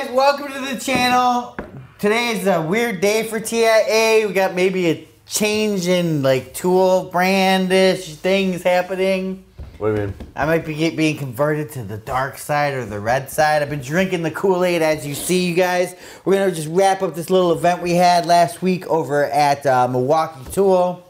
guys, welcome to the channel. Today is a weird day for TIA. We got maybe a change in like tool brandish things happening. What do you mean? I might be being converted to the dark side or the red side. I've been drinking the Kool-Aid, as you see, you guys. We're gonna just wrap up this little event we had last week over at Milwaukee Tool.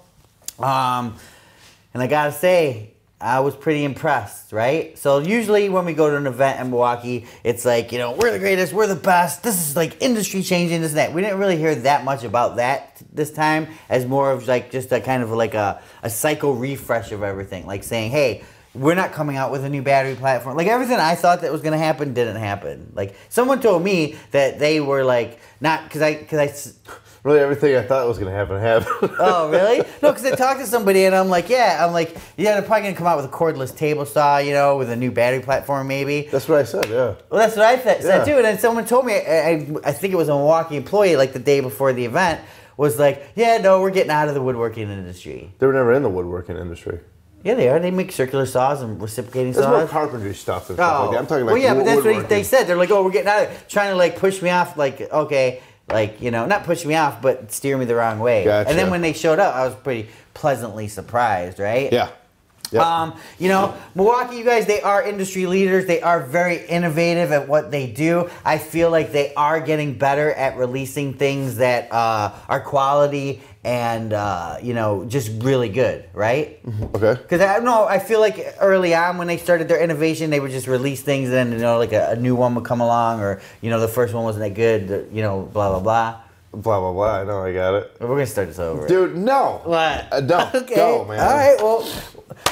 And I gotta say, I was pretty impressed, right? So usually when we go to an event in Milwaukee, it's like, you know, we're the greatest, we're the best, this is like industry changing, this and that. We didn't really hear that much about that this time, as more of like just a kind of like a cycle refresh of everything. Like saying, hey, we're not coming out with a new battery platform. Like everything I thought that was gonna happen didn't happen. Like someone told me that they were like, not, cause I really everything I thought was going to happen happened. Oh, really? No, because I talked to somebody and I'm like, yeah, they're probably going to come out with a cordless table saw, you know, with a new battery platform maybe. That's what I said, yeah. Well, that's what I said too. And then someone told me, I think it was a Milwaukee employee, like the day before the event, was like, yeah, no, we're getting out of the woodworking industry. They were never in the woodworking industry. Yeah, they are. They make circular saws and reciprocating saws. There's more carpentry stuff and stuff like that. I'm talking about yeah, but that's what they said. They're like, oh, we're getting out of it. Trying to like push me off, like, okay. Like, you know, not push me off, but steer me the wrong way. Gotcha. And then when they showed up, I was pretty pleasantly surprised, right? Yeah. Yep. You know, Milwaukee, you guys, they are industry leaders. They are very innovative at what they do. I feel like they are getting better at releasing things that are quality and, you know, just really good, right? Okay. Because I don't know, I feel like early on when they started their innovation, they would just release things and then, you know, like a new one would come along, or, you know, the first one wasn't that good, you know, blah, blah, blah. Blah, blah, blah. I know, I got it. We're going to start this over. Dude, no. What? No. Okay. Go, man. All right, well,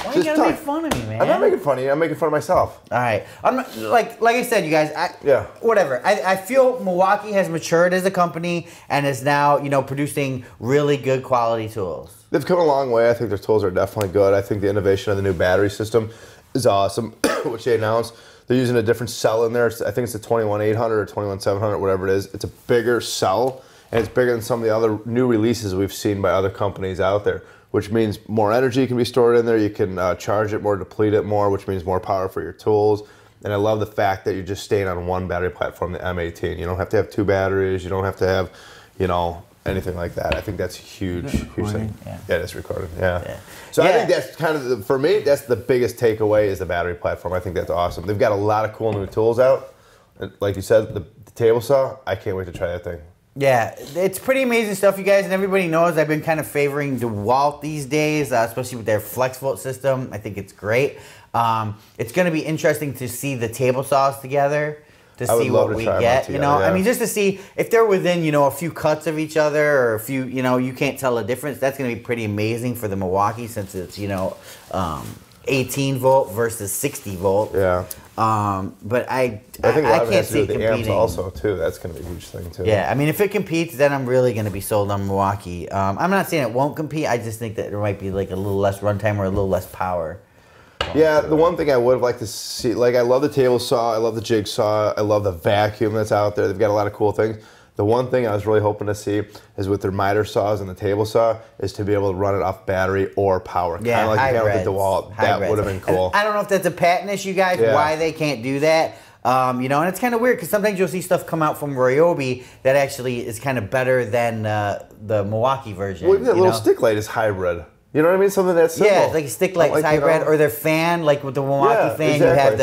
why you gotta make fun of me, man? I'm not making fun of you. I'm making fun of myself. All right. I'm not, like I said, you guys, whatever. I feel Milwaukee has matured as a company and is now, you know, producing really good quality tools. They've come a long way. I think their tools are definitely good. I think the innovation of the new battery system is awesome, which they announced. They're using a different cell in there. I think it's the 21800 or 21700, whatever it is. It's a bigger cell, and it's bigger than some of the other new releases we've seen by other companies out there, which means more energy can be stored in there. You can charge it more, deplete it more, which means more power for your tools. And I love the fact that you're just staying on one battery platform, the M18. You don't have to have two batteries. You don't have to have, you know, anything like that. I think that's a huge thing. Yeah, it's recorded. Yeah. So I think that's kind of, for me, that's the biggest takeaway is the battery platform. I think that's awesome. They've got a lot of cool new tools out. Like you said, the table saw, I can't wait to try that thing. Yeah, it's pretty amazing stuff, you guys, and everybody knows I've been kind of favoring DeWalt these days, especially with their FlexVolt system. I think it's great. It's going to be interesting to see the table saws together, to see what we get, you know. I mean, just to see if they're within, you know, a few cuts of each other, or a few, you know, you can't tell a difference. That's going to be pretty amazing for the Milwaukee, since it's, you know, 18 volt versus 60 volt. Yeah. But I think a lot of it can't has to do see with the competing. amps also too. That's going to be a huge thing too. Yeah, I mean, if it competes, then I'm really going to be sold on Milwaukee. I'm not saying it won't compete. I just think that there might be like a little less runtime or a little less power. Yeah, the one thing I would have liked to see, like, I love the table saw, I love the jigsaw, I love the vacuum that's out there. They've got a lot of cool things. The one thing I was really hoping to see is with their miter saws and the table saw is to be able to run it off battery or power. Yeah, kind of like you have with the DeWalt. That would have been cool. And I don't know if that's a patent issue, guys, why they can't do that. You know, and it's kind of weird because sometimes you'll see stuff come out from Ryobi that actually is kind of better than the Milwaukee version. Well, even that little stick light is hybrid. You know what I mean? Something that's simple. Yeah, like a stick light hybrid, you know, or their fan, like with the Milwaukee fan, you have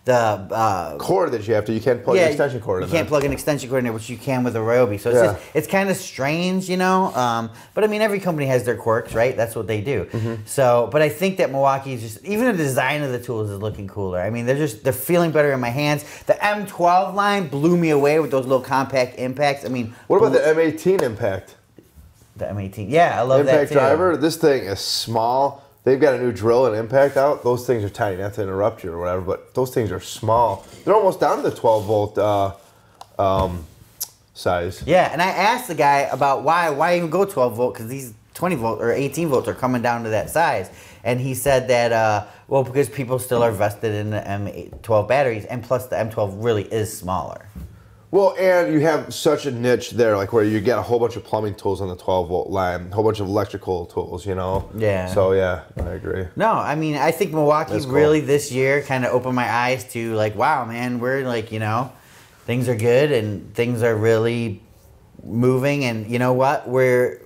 the cord that you have to. You can't plug an extension cord in there. You can't plug an extension cord in there, which you can with a Ryobi. So it's just, it's kind of strange, you know. But I mean, every company has their quirks, right? That's what they do. So, but I think that Milwaukee is just, even the design of the tools is looking cooler. I mean, they're feeling better in my hands. The M12 line blew me away with those little compact impacts. I mean, what about the M18 Impact? The M18, yeah, I love that too. Impact driver, this thing is small. They've got a new drill and impact out. Those things are tiny, not to interrupt you or whatever, but those things are small. They're almost down to the 12 volt size. Yeah, and I asked the guy about why even go 12 volt, because these 20 volt or 18 volts are coming down to that size. And he said that, well, because people still are vested in the M12 batteries, and plus the M12 really is smaller. Well, and you have such a niche there, like where you get a whole bunch of plumbing tools on the 12 volt line, a whole bunch of electrical tools, you know? Yeah. So, yeah, I agree. No, I mean, I think Milwaukee really this year kind of opened my eyes to, like, wow, man, we're like, you know, things are good and things are really moving. And you know what? We've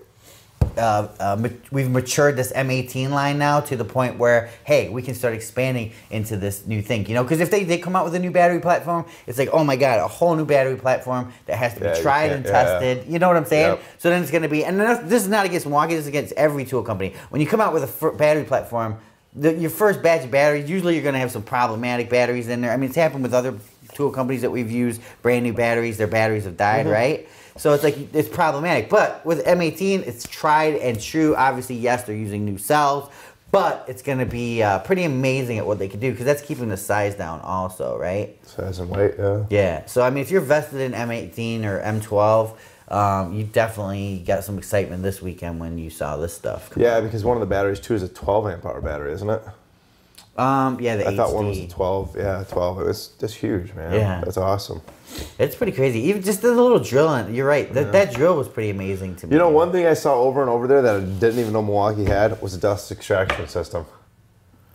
matured this M18 line now to the point where, hey, we can start expanding into this new thing, you know? Because if they come out with a new battery platform, it's like, oh my God, a whole new battery platform that has to be tried and tested. You know what I'm saying? Yep. So then it's going to be, and this is not against Milwaukee, this is against every tool company. When you come out with a battery platform, your first batch of batteries, usually you're going to have some problematic batteries in there. I mean, it's happened with other tool companies that we've used, brand new batteries, their batteries have died, right? So it's like, it's problematic. But with M18, it's tried and true. Obviously, yes, they're using new cells, but it's going to be pretty amazing at what they can do because that's keeping the size down also, right? Size and weight, yeah. Yeah. So, I mean, if you're vested in M18 or M12, you definitely got some excitement this weekend when you saw this stuff. Yeah, because one of the batteries, too, is a 12 amp hour battery, isn't it? Yeah, the I thought one was a 12. Yeah, 12. That's huge, man. Yeah. That's awesome. It's pretty crazy. Even just the little drill, you're right. That drill was pretty amazing to me. You know, one thing I saw over and over there that I didn't even know Milwaukee had was a dust extraction system.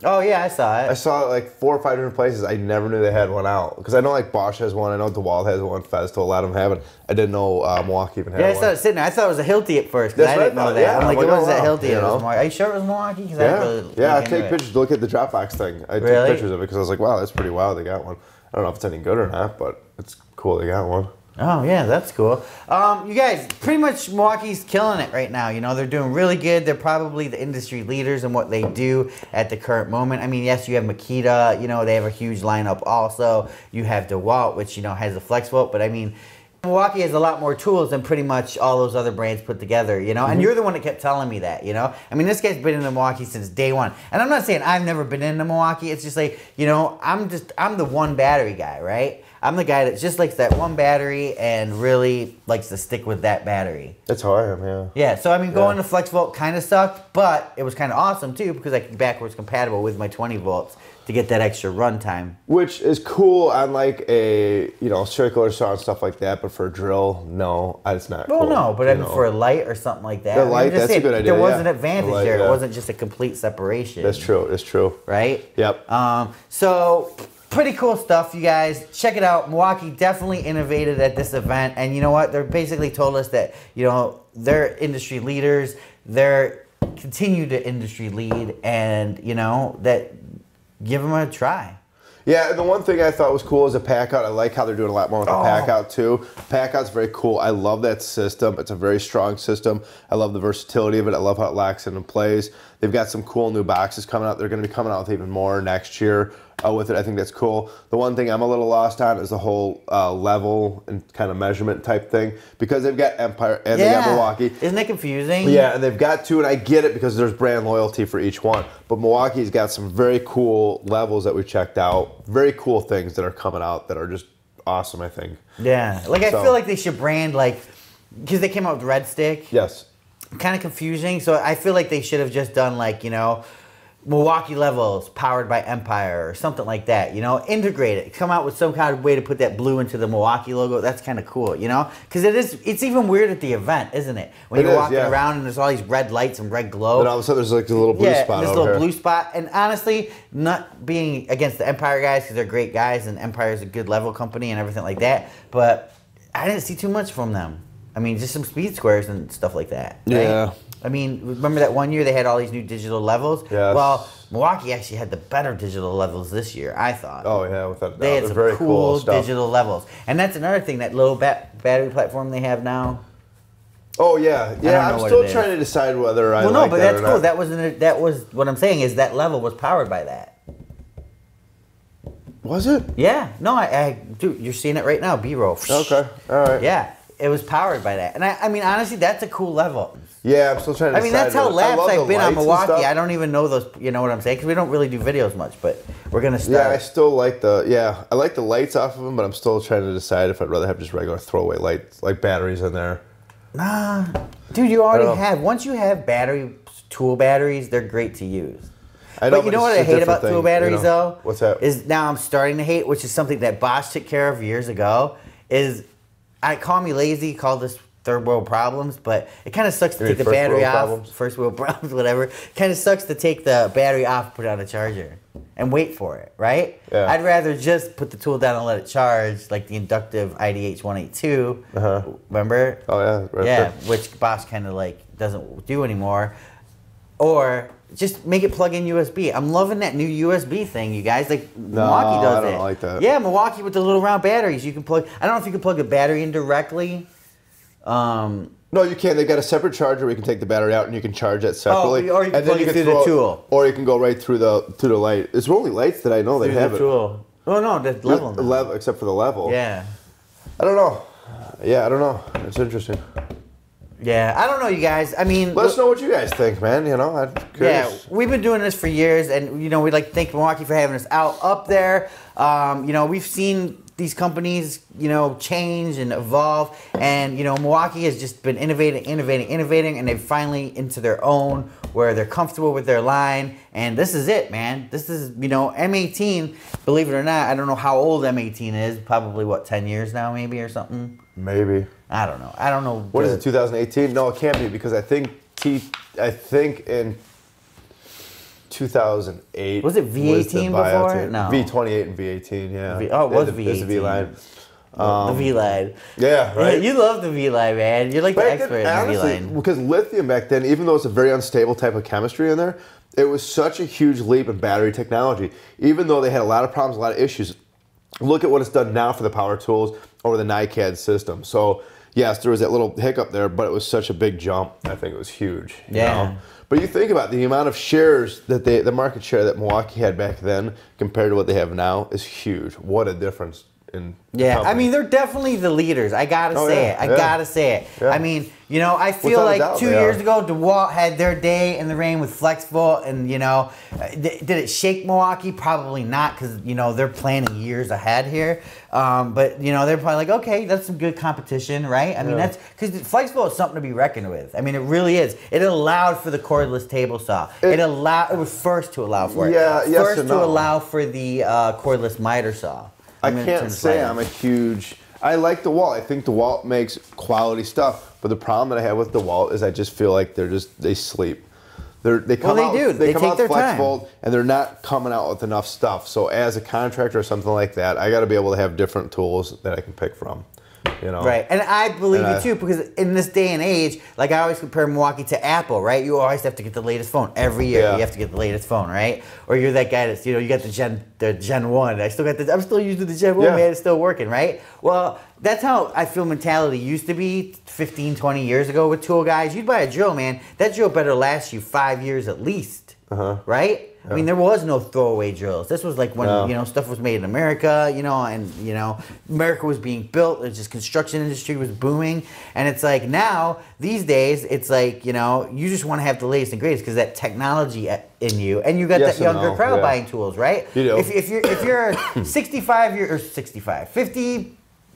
Oh, yeah, I saw it. I saw it like 4 or 5 different places. I never knew they had one out. Because I know like Bosch has one. I know DeWalt has one. Festool, a lot of them have it. I didn't know Milwaukee even had one. Yeah, I saw it sitting there. I thought it was a Hilti at first because I didn't know that. Yeah, I'm like, it was a Hilti. You know? Are you sure it was Milwaukee? Because yeah, I really yeah. I take pictures. Look at the Dropbox thing. I took pictures of it because I was like, wow, that's pretty wild. They got one. I don't know if it's any good or not, but it's cool they got one. Oh, yeah, that's cool. You guys, pretty much Milwaukee's killing it right now. You know, they're doing really good. They're probably the industry leaders in what they do at the current moment. I mean, yes, you have Makita. You know, they have a huge lineup also. You have DeWalt, which, you know, has a flex volt. But, I mean, Milwaukee has a lot more tools than pretty much all those other brands put together, you know? And you're the one that kept telling me that, you know? I mean, this guy's been in Milwaukee since day one. And I'm not saying I've never been into Milwaukee. It's just like, you know, I'm the one battery guy, right? I'm the guy that just likes that one battery and really likes to stick with that battery. That's how I am, yeah. Yeah, so I mean, going to flex volt kind of sucked, but it was kind of awesome too because I could be backwards compatible with my 20 volts to get that extra run time. Which is cool on like a, you know, circular saw and stuff like that, but for a drill, no, it's not cool. Well, no, but I mean for a light or something like that. The light, that's a good idea. There was an advantage there. It wasn't just a complete separation. That's true, it's true. Right? Yep. So pretty cool stuff, you guys. Check it out. Milwaukee definitely innovated at this event. And you know what? They basically told us that, you know, they're industry leaders. They're continue to industry lead. And, you know, that give them a try. Yeah, and the one thing I thought was cool is a pack out. I like how they're doing a lot more with the pack out too. Pack out's very cool. I love that system. It's a very strong system. I love the versatility of it. I love how it locks in and plays. They've got some cool new boxes coming out. They're going to be coming out with even more next year with it. I think that's cool. The one thing I'm a little lost on is the whole level and kind of measurement type thing because they've got Empire and they got Milwaukee. Isn't it confusing? Yeah, and they've got two, and I get it because there's brand loyalty for each one. But Milwaukee's got some very cool levels that we checked out. Very cool things that are coming out that are just awesome, I think. Yeah, like I feel like they should brand like, because they came out with Red Stick. Yes. Kind of confusing, so I feel like they should have just done like, you know, Milwaukee levels powered by Empire or something like that, you know, integrate it, come out with some kind of way to put that blue into the Milwaukee logo. That's kind of cool, you know, because it's even weird at the event, isn't it? When you're walking around and there's all these red lights and red glow. And all of a sudden there's like a little blue spot this over little here. blue spot. And honestly, not being against the Empire guys because they're great guys and Empire is a good level company and everything like that, but I didn't see too much from them. I mean, just some speed squares and stuff like that. Right? Yeah. I mean, remember that one year they had all these new digital levels? Yeah. Well, Milwaukee actually had the better digital levels this year, I thought. Oh, yeah, without a doubt. They had some very cool stuff. digital levels. And that's another thing, that little battery platform they have now. Oh, yeah. Yeah, I'm still trying to decide whether I like that or not. Well, no, but that's cool. That was what I'm saying is that level was powered by that. Was it? Yeah. No, dude, you're seeing it right now, B-roll. Okay, all right. Yeah, it was powered by that. And I mean, honestly, that's a cool level. Yeah, I'm still trying to decide. I mean, that's how laps I've been on Milwaukee. I don't even know those, you know what I'm saying? Because we don't really do videos much, but we're going to start. Yeah, I still like I like the lights off of them, but I'm still trying to decide if I'd rather have just regular throwaway lights, like batteries in there. Nah. Dude, you already have. Once you have tool batteries, they're great to use. I know, but you know what I hate about tool batteries, though? What's that? Is now I'm starting to hate, which is something that Bosch took care of years ago, is, call me lazy, call this third world problems, but it kind of sucks to take the battery off. First world problems, whatever. Kind of sucks to take the battery off and put it on a charger. and wait for it, right? Yeah. I'd rather just put the tool down and let it charge, like the inductive IDH 182. Remember? Oh yeah, right yeah, there. which Bosch kind of like doesn't do anymore. Or just make it plug in USB. I'm loving that new USB thing, you guys. Like Milwaukee does it. I don't like that. Yeah, Milwaukee with the little round batteries. You can plug. I don't know if you can plug the battery in directly. No, you can't. They've got a separate charger where you can take the battery out and you can charge it separately. Or you can plug it through the tool. Or you can go right through the light. It's only lights that I know they have the it. tool. Oh no, that's level. Level, except for the level. Yeah. I don't know. Yeah, I don't know. It's interesting. Yeah, I don't know, you guys. I mean, let us know what you guys think, man. You know, I'm curious. Yeah, we've been doing this for years, and you know, we'd like to thank Milwaukee for having us out up there. You know, we've seen these companies, you know, change and evolve, and you know, Milwaukee has just been innovating, and they've finally into their own where they're comfortable with their line. And this is it, man. This is, you know, M18. Believe it or not, I don't know how old M18 is. Probably what, 10 years now, maybe, or something. Maybe. I don't know. I don't know. What is it? 2018? No, it can't be because I think in 2008 was it V18 before? No, V28 and V18. Yeah. It was V18. There's a V line. The V line. Yeah, right. Yeah, you love the V line, man. You're like the expert in the V line. Because lithium back then, even though it's a very unstable type of chemistry in there, it was such a huge leap in battery technology. Even though they had a lot of problems, a lot of issues, look at what it's done now for the power tools over the NiCad system. So yes, there was that little hiccup there, but it was such a big jump. I think it was huge. You know? But you think about the amount of shares that the market share that Milwaukee had back then compared to what they have now is huge. What a difference. Yeah, I mean, they're definitely the leaders. I gotta say it. I gotta say it. Yeah. I mean, you know, I feel like 2 years ago, DeWalt had their day in the rain with FlexVolt, and you know, did it shake Milwaukee? Probably not, because you know they're planning years ahead here. But you know, they're probably like, okay, that's some good competition, right? I mean, that's because FlexVolt is something to be reckoned with. I mean, it really is. It allowed for the cordless table saw. It was first to allow for it. Yeah, yes first and no. to allow for the cordless miter saw. I can't say I'm a huge... I like DeWalt. I think DeWalt makes quality stuff. But the problem that I have with DeWalt is I just feel like they sleep. They come out with FlexVolt, and they're not coming out with enough stuff. So as a contractor or something like that, I got to be able to have different tools that I can pick from. You know? Right, and I believe you too, because in this day and age, like I always compare Milwaukee to Apple, right? You always have to get the latest phone every year. You have to get the latest phone, right? Or you're that guy that's, you know, you got the Gen 1. I'm still using the Gen 1, man. It's still working, right? Well, that's how I feel mentality used to be 15, 20 years ago with tool guys. You'd buy a drill, man. That drill better last you 5 years at least, right? I mean, there was no throwaway drills. This was like when, you know, stuff was made in America, you know, and, you know, America was being built. There's just construction industry was booming. And it's like now, these days, it's like, you know, you just want to have the latest and greatest because that technology in you. And you got that younger crowd buying tools, right? You do. If you're a 50,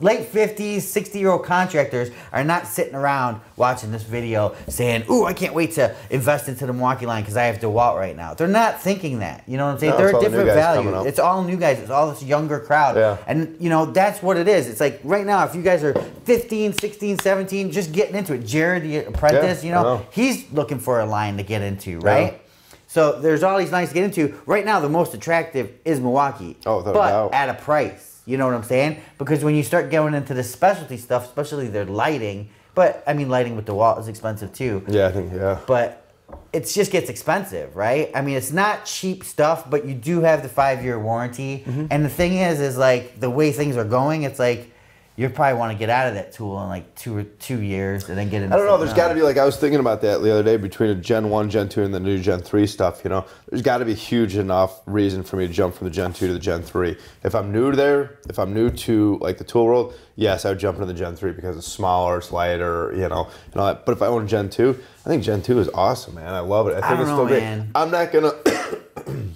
late 50s, 60-year-old contractors are not sitting around watching this video saying, ooh, I can't wait to invest into the Milwaukee line because I have DeWalt right now. They're not thinking that. You know what I'm saying? They're a different value. It's all new guys. It's all this younger crowd. Yeah. And, you know, that's what it is. It's like right now, if you guys are 15, 16, 17, just getting into it. Jared, the apprentice, you know, he's looking for a line to get into, right? Yeah. So there's all these lines to get into. Right now, the most attractive is Milwaukee. Oh, without a doubt. At a price. You know what I'm saying? Because when you start going into the specialty stuff, especially their lighting, but I mean lighting with DeWalt is expensive too. Yeah, I think, But it just gets expensive, right? I mean, it's not cheap stuff, but you do have the 5-year warranty. And the thing is like the way things are going, it's like you probably want to get out of that tool in like 2 years and then get into I don't know. There's got to be, like, I was thinking about that the other day between a Gen 1, Gen 2, and the new Gen 3 stuff, you know. There's got to be huge enough reason for me to jump from the Gen 2 to the Gen 3. If I'm new there, if I'm new to, like, the tool world, yes, I would jump into the Gen 3 because it's smaller, it's lighter, you know, and all that. But if I own a Gen 2, I think Gen 2 is awesome, man. I love it. I think it's still great. I'm not going to...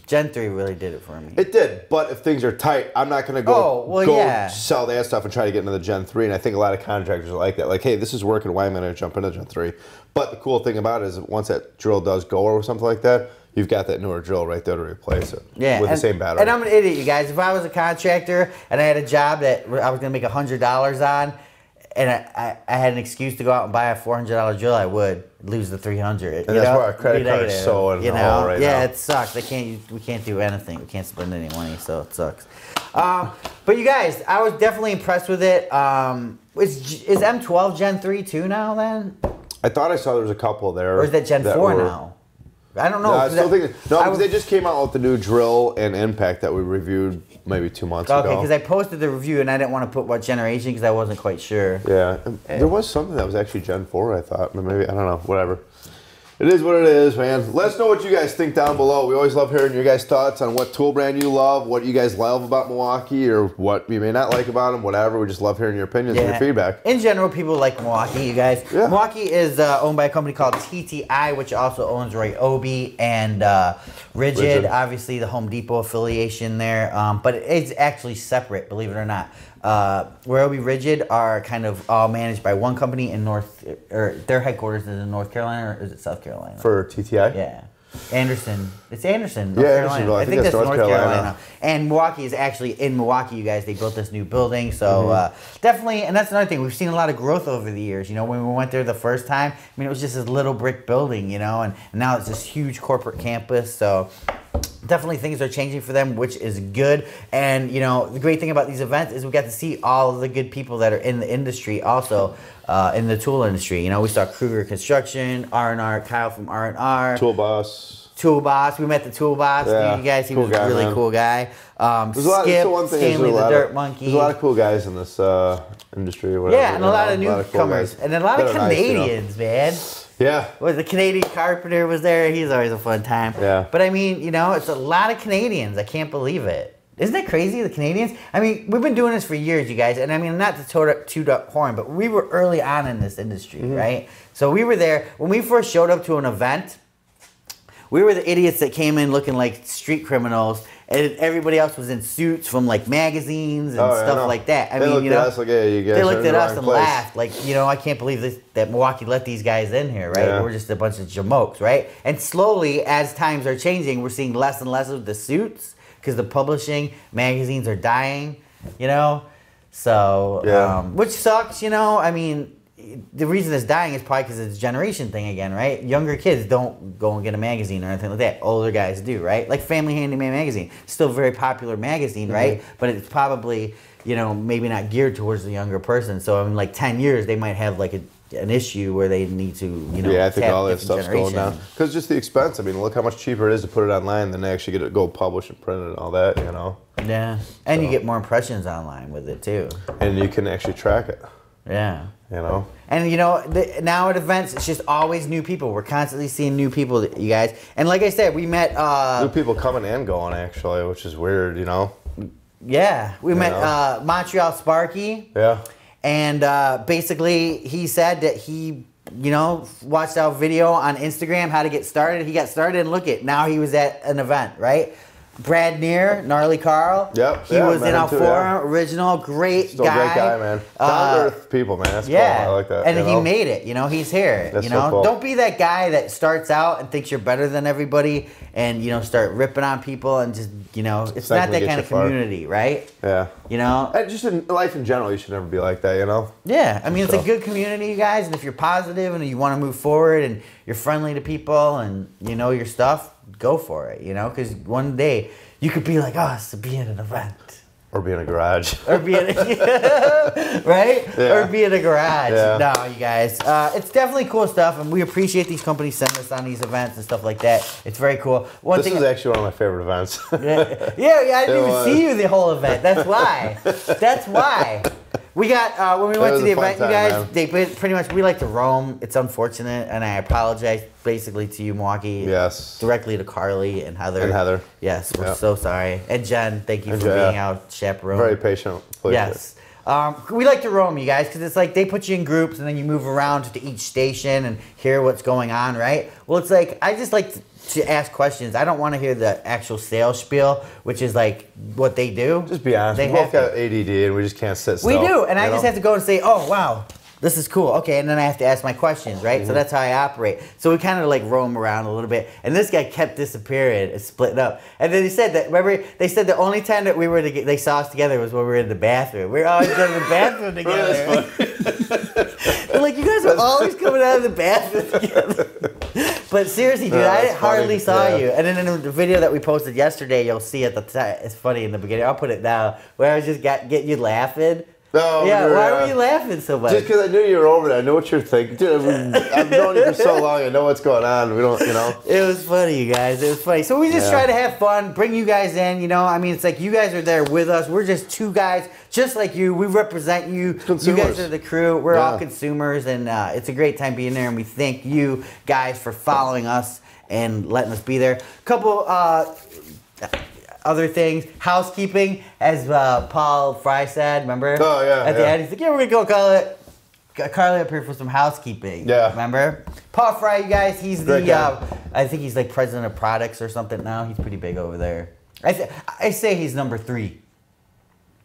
Gen 3 really did it for me. It did, but if things are tight, I'm not going to go sell that stuff and try to get into the Gen 3. And I think a lot of contractors are like that. Like, hey, this is working. Why am I going to jump into Gen 3? But the cool thing about it is once that drill does go or something like that, you've got that newer drill right there to replace it with the same battery. And I'm an idiot, you guys. If I was a contractor and I had a job that I was going to make $100 on, and I had an excuse to go out and buy a $400 drill, I would lose the $300. And that's why our credit card is so in the hole right now. Yeah, it sucks. We can't do anything. We can't spend any money, so it sucks. But you guys, I was definitely impressed with it. Is M12 Gen 3 too now then? I thought I saw there was a couple there. Or is that Gen 4 now? I don't know. No, I still think because they just came out with the new drill and impact that we reviewed maybe 2 months ago. Okay, because I posted the review and I didn't want to put what generation because I wasn't quite sure. Yeah, there was something that was actually Gen 4, I thought. But maybe, I don't know, whatever. It is what it is, man. Let us know what you guys think down below. We always love hearing your guys' thoughts on what tool brand you love, what you guys love about Milwaukee, or what you may not like about them, whatever. We just love hearing your opinions and your feedback. In general, people like Milwaukee, you guys. Yeah. Milwaukee is owned by a company called TTI, which also owns Ryobi and Rigid. Obviously, the Home Depot affiliation there. But it's actually separate, believe it or not. Ryobi Rigid are kind of all managed by one company in their headquarters is in North Carolina, or is it South Carolina? For TTI? Yeah. Anderson. It's Anderson, North Carolina. I think that's North Carolina. And Milwaukee is actually in Milwaukee, you guys. They built this new building. So definitely, and that's another thing. We've seen a lot of growth over the years. You know, when we went there the first time, I mean, it was just this little brick building, you know, and now it's this huge corporate campus. So definitely things are changing for them, which is good. And, you know, the great thing about these events is we got to see all of the good people that are in the industry also, in the tool industry. You know, we saw Kruger Construction, R&R, Kyle from R&R. Tool Boss. We met the Tool Boss. Yeah, you guys, he was a really cool guy. Skip, Stanley the Dirt Monkey. There's a lot of cool guys in this industry. Whatever, yeah, and a lot of newcomers. And a lot of Canadians, man. Yeah. Well, the Canadian Carpenter was there. He's always a fun time. Yeah. But I mean, you know, it's a lot of Canadians. I can't believe it. Isn't that crazy, the Canadians? I mean, we've been doing this for years, you guys. And I mean, not to toot up horn, but we were early on in this industry, right? So we were there. When we first showed up to an event, we were the idiots that came in looking like street criminals, and everybody else was in suits from like magazines and stuff like that. I mean, you know, they looked at us and laughed, like, you know, I can't believe that Milwaukee let these guys in here, right? Yeah. We're just a bunch of jamokes, right? And slowly, as times are changing, we're seeing less and less of the suits because the publishing magazines are dying, you know. So, which sucks, you know. I mean, the reason it's dying is probably because it's a generation thing again, right? Younger kids don't go and get a magazine or anything like that. Older guys do, right? Like Family Handyman magazine, still a very popular magazine, right? But it's probably, you know, maybe not geared towards the younger person. So in like 10 years, they might have like an issue where they need to, you know, I think all that stuff's going down. Because just the expense. I mean, look how much cheaper it is to put it online than to actually get it, go publish and print it and all that, you know? Yeah. And you get more impressions online with it too. And you can actually track it. Yeah. You know? And, you know, now at events, it's just always new people. We're constantly seeing new people, you guys. And like I said, we met... new people coming and going, actually, which is weird, you know? Yeah. We met Montreal Sparky. Yeah. And basically, he said that he, you know, watched our video on Instagram, how to get started. He got started, and look it. Now he was at an event, right? Brad Neer, Gnarly Carl. Yep. He was in our forum, original, great Still guy. Great guy, man. Down-to-earth people, man. That's cool. I like that. And he made it. You know, he's here. That's you know, so cool. Don't be that guy that starts out and thinks you're better than everybody, and you know, start ripping on people and just, you know, it's not that kind of community, right? Yeah. You know, and just in life in general, you should never be like that. You know. Yeah, I mean, it's a good community, you guys, and if you're positive and you want to move forward and you're friendly to people and you know your stuff, go for it. You know, because one day you could be like us to be in an event. Or be in a garage. Or be in a, right? Yeah. Or be in a garage. Yeah. No, you guys. It's definitely cool stuff, and we appreciate these companies sending us on these events and stuff like that. It's very cool. This is actually one of my favorite events. yeah, I didn't even see you the whole event. That's why. That's why. We got, when we went to the event, you guys, they pretty much, we like to roam. It's unfortunate, and I apologize basically to you, Milwaukee. Yes. Directly to Carly and Heather. And Heather. Yes, we're so sorry. And Jen, thank you for being out chaperone. Very patient. Yes. We like to roam, you guys, because it's like they put you in groups and then you move around to each station and hear what's going on, right? Well, it's like, I just like to ask questions. I don't want to hear the actual sales spiel, which is like what they do. Just be honest. We both got ADD and we just can't sit still. We do, and I just have to go and say, oh, wow, this is cool. Okay, and then I have to ask my questions, right? So that's how I operate. So we kind of like roam around a little bit. And this guy kept disappearing and splitting up. And then he said that, remember, they said the only time that they saw us together was when we were in the bathroom. We were always in the bathroom together. They're like, you guys are always coming out of the bathroom together. But seriously, dude, I hardly saw you. And then in the video that we posted yesterday, you'll see at the time, it's funny in the beginning, I'll put it down, where I was just getting you laughing. No, yeah, why were you laughing so much? Just because I knew you were over there. I know what you're thinking. Dude, I've known you for so long. I know what's going on. We don't, you know. It was funny, you guys. It was funny. So we just try to have fun, bring you guys in, you know. I mean, it's like you guys are there with us. We're just two guys, just like you. We represent you. Consumers. You guys are the crew. We're all consumers, and it's a great time being there, and we thank you guys for following us and letting us be there. Couple other things, housekeeping, as Paul Fry said, remember? Oh, yeah. At the end, he's like, yeah, we're going to go call it Carly up here for some housekeeping. Yeah. Remember? Paul Fry, you guys, he's Great guy. I think he's like president of products or something now. He's pretty big over there. I say he's number 3.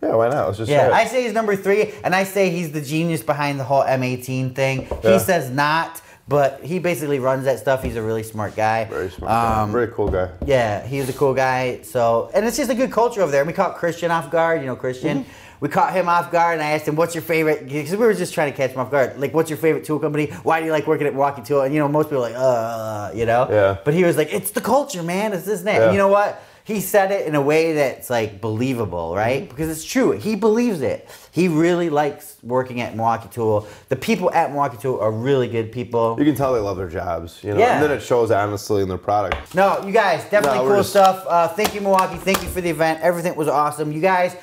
Yeah, why not? Let's just say it. I say he's number 3, and I say he's the genius behind the whole M18 thing. Yeah. He says not. But he basically runs that stuff. He's a really smart guy. Very smart guy. Very cool guy. Yeah, he's a cool guy. So, and it's just a good culture over there. We caught Christian off guard. You know, Christian. We caught him off guard, and I asked him, "What's your favorite?" Because we were just trying to catch him off guard. Like, "What's your favorite tool company? Why do you like working at Milwaukee Tool?" And you know, most people are like, you know. Yeah. But he was like, "It's the culture, man. It's this and that." Yeah. And you know what? He said it in a way that's like believable, right? Because it's true. He believes it. He really likes working at Milwaukee Tool. The people at Milwaukee Tool are really good people. You can tell they love their jobs, you know. Yeah. And then it shows honestly in their product. No, you guys, definitely cool just... stuff. Thank you, Milwaukee. Thank you for the event. Everything was awesome. You guys,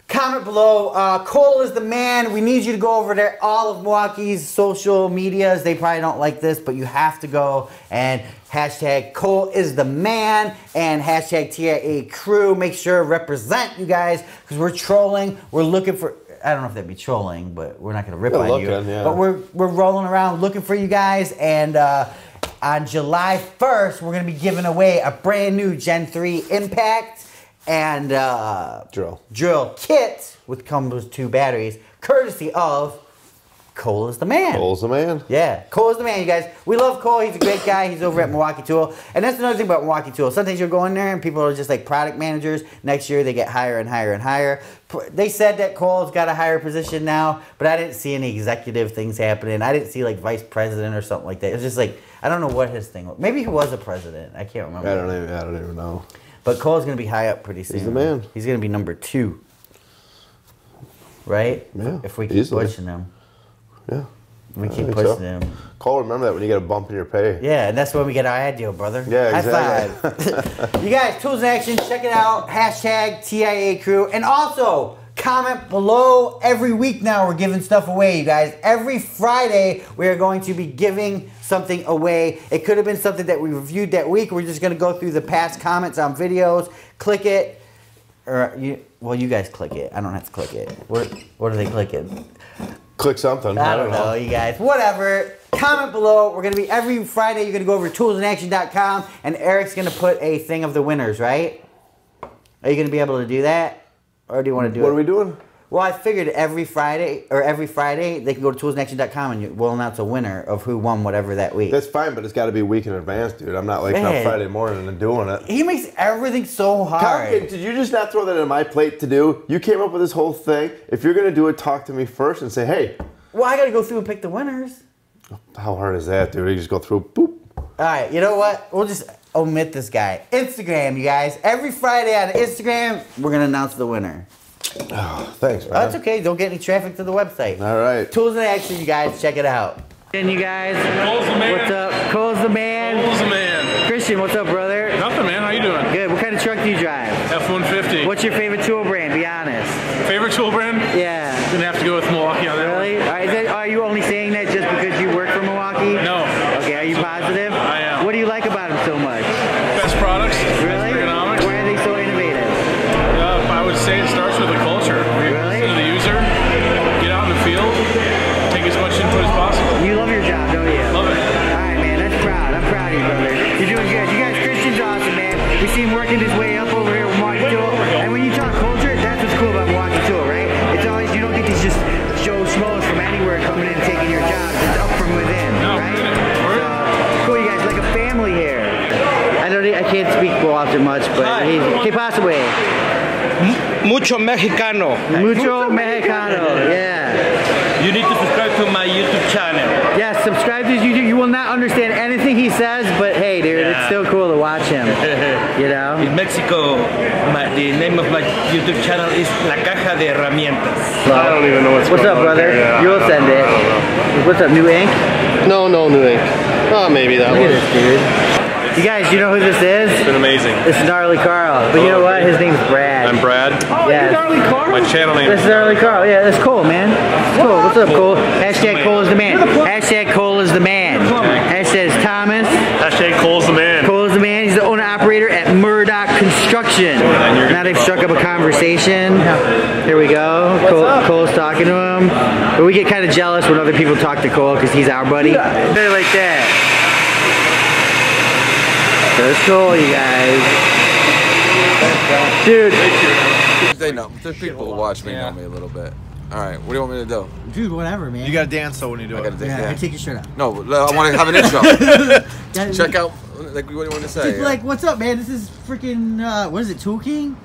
comment below. Cole is the man. We need you to go over there. All of Milwaukee's social medias. They probably don't like this, but you have to go and hashtag Cole is the man and hashtag TIA crew. Make sure to represent you guys because we're trolling. We're looking for. I don't know if that'd be trolling, but we're not gonna rip on you. Yeah. But we're rolling around looking for you guys, and on July 1st, we're gonna be giving away a brand new Gen 3 Impact and drill kit with comes with 2 batteries, courtesy of Cole is the man. Cole's the man. Yeah, Cole is the man, you guys. We love Cole. He's a great guy. He's over at Milwaukee Tool. And that's another thing about Milwaukee Tool. Sometimes you'll go in there and people are just like product managers. Next year, they get higher and higher and higher. They said that Cole's got a higher position now, but I didn't see any executive things happening. I didn't see like vice president or something like that. It's just like, I don't know what his thing was. Maybe he was a president. I can't remember. I don't even know. But Cole's going to be high up pretty soon. He's the man. He's going to be number 2. Right? Yeah. If we keep pushing him. Yeah. We keep pushing him. Cole, remember that when you get a bump in your pay. Yeah, and that's when we get our ad deal, brother. Yeah, exactly. High five. You guys, Tools in Action, check it out. Hashtag TIA crew. And also, comment below. Every week now, we're giving stuff away, you guys. Every Friday, we are going to be giving something away. It could have been something that we reviewed that week. We're just going to go through the past comments on videos. Click it. Or you guys click it. I don't have to click it. What are they clicking? Click something. I don't know, you guys. Whatever. Comment below. We're going to be every Friday. You're going to go over to toolsinaction.com, and Eric's going to put a thing of the winners, right? Are you going to be able to do that? Or do you want to do it? What are we doing? Well, I figured every Friday they can go to toolsinaction.com and we'll announce a winner of who won whatever that week. That's fine, but it's got to be a week in advance, dude. I'm not waking up Friday morning and doing it. He makes everything so hard. Did you just not throw that in my plate to do? You came up with this whole thing. If you're going to do it, talk to me first and say, hey. Well, I got to go through and pick the winners. How hard is that, dude? You just go through, boop. All right, you know what? We'll just omit this guy. Instagram, you guys. Every Friday on Instagram, we're going to announce the winner. Oh, thanks, man. That's okay. Don't get any traffic to the website. All right. Tools in Action, you guys. Check it out. And you guys, Cole's the man. what's up? Cole's the man. Cole's the man. Christian, what's up, brother? Nothing, man. How you doing? Good. What kind of truck do you drive? F-150. What's your favorite tool brand? Be honest. Favorite tool brand? Yeah. Gonna have to go with Milwaukee on that Really? one. Are you only saying that just because you work for Milwaukee? No. Okay. Are you positive? I am. What do you like about them so much? Best products. Really? Best ergonomics. Why are they so innovative? I would say it starts with the culture. Really? Listen to the user. Get out in the field. Take as much input as possible. You love your job, don't you? Love it. All right, man. That's proud. I'm proud of you, brother. You're doing good. You guys, Christian's awesome, man. We see him working his way up over here with Milwaukee Tool. And when you talk culture, that's what's cool about Milwaukee Tool, right? It's always, you don't get these just Joe Schmoes from anywhere coming in and taking speak Walter much, but he's... ¿Qué pasa, güey? Mucho mexicano. Mucho mexicano, yeah. You need to subscribe to my YouTube channel. Yeah, subscribe to his YouTube. You will not understand anything he says, but hey, dude, it's still cool to watch him. You know? In Mexico, the name of my YouTube channel is La Caja de Herramientas. I don't even know what's up, brother? Yeah, You'll send it. What's up, new ink? No new ink. Oh, maybe that Look one. at this, dude. You guys, you know who this is? It's been amazing. This is Gnarly Carl. But you know what? His name's Brad. I'm Brad. Oh, yeah. Gnarly Carl? My channel name. This is Gnarly Carl. Yeah, that's cool, man. It's cool. What's up, Cole? Hashtag Cole is the man. Hashtag Cole is the man. Hashtag Thomas. Hashtag Cole's the man. Cole is the man. He's the owner operator at Murdoch Construction. Now they've struck up a conversation. Here we go. Cole's talking to him. But we get kind of jealous when other people talk to Cole because he's our buddy. They're like that. That's cool, you guys. Dude. They know. The people who watch me know me a little bit. All right, what do you want me to do? Dude, whatever, man. You gotta dance so when you do it. Yeah, take your shirt off. No, I want to have an intro. Check out, like, what do you want to say? Just like, what's up, man? This is freaking, what is it, Tool King?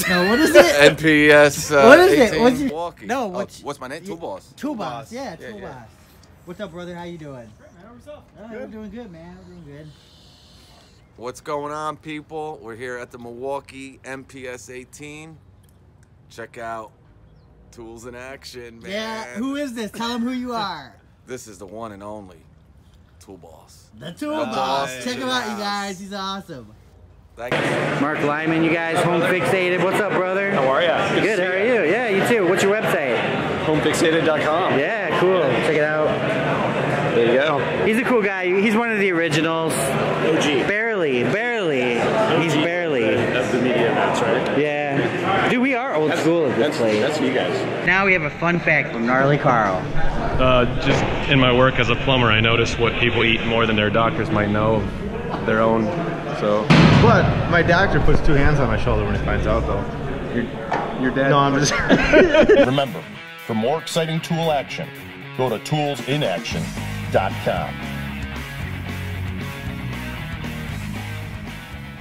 No, what is it? NPS. What is it? 18 What's your, Milwaukee. no, what's my name? Tool Boss. Tool Boss, yeah, Yeah, Tool yeah. Boss. What's up, brother? How you doing? Great, man. How yourself? We're doing good, man. We're doing good. What's going on, people? We're here at the Milwaukee MPS 18. Check out Tools in Action, man. Yeah, who is this? Tell them who you are. This is the one and only Tool Boss. The Tool Boss. Check him out, you guys. He's awesome. Thank you. Mark Lyman, you guys, Home Fixated. What's up, brother? How are ya? Good, how are you? Yeah, you too. What's your website? Homefixated.com. Yeah, cool. Check it out. There you go. He's a cool guy. He's one of the originals. OG. Barely. He's barely. That's the media events, right? Yeah. Dude, we are old school at this place. That's you guys. Now we have a fun fact from Gnarly Carl. Just in my work as a plumber, I notice what people eat more than their doctors might know of their own. So. But my doctor puts 2 hands on my shoulder when he finds out, though. You're dead. No, I'm just. Remember, for more exciting tool action, go to toolsinaction.com.